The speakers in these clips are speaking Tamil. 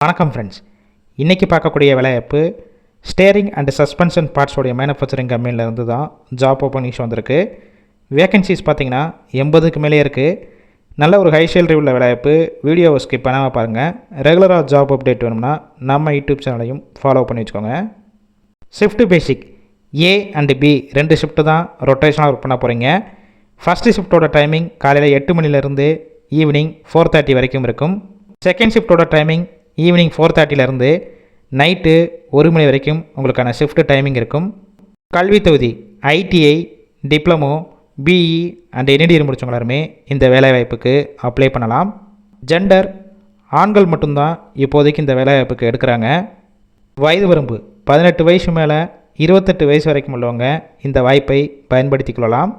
வணக்கம் ஃப்ரெண்ட்ஸ். இன்றைக்கி பார்க்கக்கூடிய வேலைவாய்ப்பு ஸ்டேரிங் அண்ட் சஸ்பென்ஷன் பார்ட்ஸோடைய மேனுஃபேக்சரிங் கம்பெனிலேருந்து தான் ஜாப் ஓப்பனிங்ஸ் வந்திருக்கு. வேகன்சிஸ் பார்த்திங்கன்னா 80க்கு மேலே இருக்குது. நல்ல ஒரு ஹை சேலரி உள்ள வேலைவாய்ப்பு. வீடியோவை ஸ்கிப் பண்ணாமல் பாருங்கள். ரெகுலராக ஜாப் அப்டேட் வேணும்னா நம்ம யூடியூப் சேனலையும் ஃபாலோ பண்ணி வச்சுக்கோங்க. Shift basic A and B 2 shift தான் ரொட்டேஷனாக ஒர்க் பண்ண போகிறீங்க. ஃபஸ்ட்டு ஷிஃப்ட்டோட டைமிங் காலையில் 8 மணிலேருந்து ஈவினிங் 4:30 வரைக்கும் இருக்கும். செகண்ட் ஷிஃப்ட்டோட டைமிங் ஈவினிங் 4:30லேருந்து நைட்டு 1 மணி வரைக்கும் உங்களுக்கான ஷிஃப்ட் டைமிங் இருக்கும். கல்வி தொகுதி ஐடிஐ, டிப்ளமோ, பிஇ அண்ட் என்இடிஆர் முடிச்சவங்க எல்லாருமே இந்த வேலைவாய்ப்புக்கு அப்ளை பண்ணலாம். ஜெண்டர் ஆண்கள் மட்டும்தான் இப்போதைக்கு இந்த வேலைவாய்ப்புக்கு எடுக்கிறாங்க. வயது வரம்பு 18 வயசு மேலே 28 வயசு வரைக்கும் உள்ளவங்க இந்த வாய்ப்பை பயன்படுத்தி கொள்ளலாம்.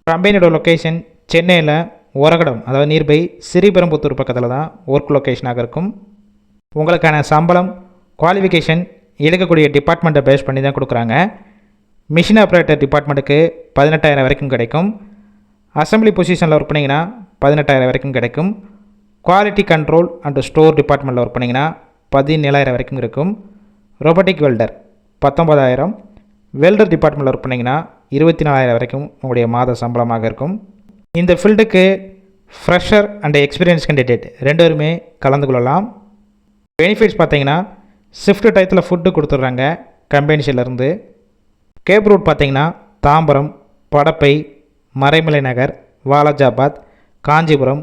கம்பெனியோட லொக்கேஷன் சென்னையில் ஒரகடம், அதாவது நியர்பை ஸ்ரீபெரும்புத்தூர் பக்கத்தில் தான் ஒர்க் லொக்கேஷனாக இருக்கும். உங்களுக்கான சம்பளம், குவாலிஃபிகேஷன் எடுக்கக்கூடிய டிபார்ட்மெண்ட்டை பேஸ் பண்ணி தான் கொடுக்குறாங்க. மிஷின் ஆப்ரேட்டர் டிபார்ட்மெண்ட்டுக்கு 18,000 வரைக்கும் கிடைக்கும். அசம்பிளி பொசிஷனில் ஒர்க் பண்ணிங்கன்னா 18,000 வரைக்கும் கிடைக்கும். குவாலிட்டி கண்ட்ரோல் அண்ட் ஸ்டோர் டிபார்ட்மெண்ட்டில் ஒர்க் பண்ணிங்கன்னா 17,000 வரைக்கும் இருக்கும். Robotic welder 19,000. வெல்டர் டிபார்ட்மெண்ட்டில் ஒர்க் பண்ணிங்கன்னா 24,000 வரைக்கும் உங்களுடைய மாத சம்பளமாக இருக்கும். இந்த ஃபீல்டுக்கு ஃப்ரெஷர் அண்ட் எக்ஸ்பீரியன்ஸ் கேண்டிடேட் 2 பேருமே கலந்து கொள்ளலாம். பெனிஃபிட்ஸ் பார்த்தீங்கன்னா ஷிஃப்ட் டயத்தில் ஃபுட்டு கொடுத்துட்றாங்க கம்பெனிஸிலேருந்து. கேப் ரூட் பார்த்தீங்கன்னா தாம்பரம், படப்பை, மறைமலை நகர், வாலாஜாபாத், காஞ்சிபுரம்,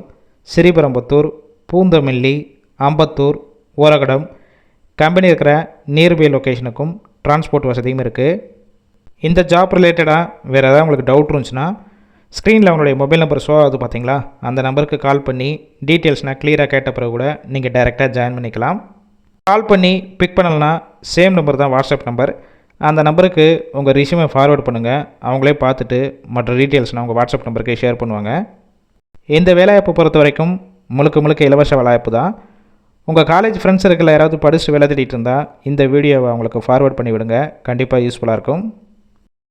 ஸ்ரீபெரும்புத்தூர், பூந்தமல்லி, அம்பத்தூர், ஓரகடம் கம்பெனி இருக்கிற நியர்பை லொக்கேஷனுக்கும் டிரான்ஸ்போர்ட் வசதியும் இருக்குது. இந்த ஜாப் ரிலேட்டடாக வேறு ஏதாவது உங்களுக்கு டவுட் இருந்துச்சுன்னா ஸ்க்ரீனில் அவங்களுடைய மொபைல் நம்பர் ஷோ ஆகுது பார்த்தீங்களா, அந்த நம்பருக்கு கால் பண்ணி டீட்டெயில்ஸ்னால் கிளியராக கேட்ட பிறகு கூட நீங்கள் டைரெக்டாக ஜாயின் பண்ணிக்கலாம். கால் பண்ணி பிக் பண்ணலன்னா சேம் நம்பர் தான் வாட்ஸ்அப் நம்பர். அந்த நம்பருக்கு உங்கள் ரிஷ்யூமை ஃபார்வேர்ட் பண்ணுங்கள். அவங்களே பார்த்துட்டு மற்ற டீட்டெயில்ஸ்னால் உங்கள் வாட்ஸ்அப் நம்பருக்கு ஷேர் பண்ணுவாங்க. இந்த வேலைவாய்ப்பு பொறுத்த வரைக்கும் முழுக்க இலவச வேலைவாய்ப்பு தான். உங்கள் காலேஜ் ஃப்ரெண்ட்ஸ் இருக்கிற யாராவது படித்து வேலை தேடிட்டு இருந்தால் இந்த வீடியோவை அவங்களுக்கு ஃபார்வேர்ட் பண்ணி விடுங்க. கண்டிப்பாக யூஸ்ஃபுல்லாக இருக்கும்.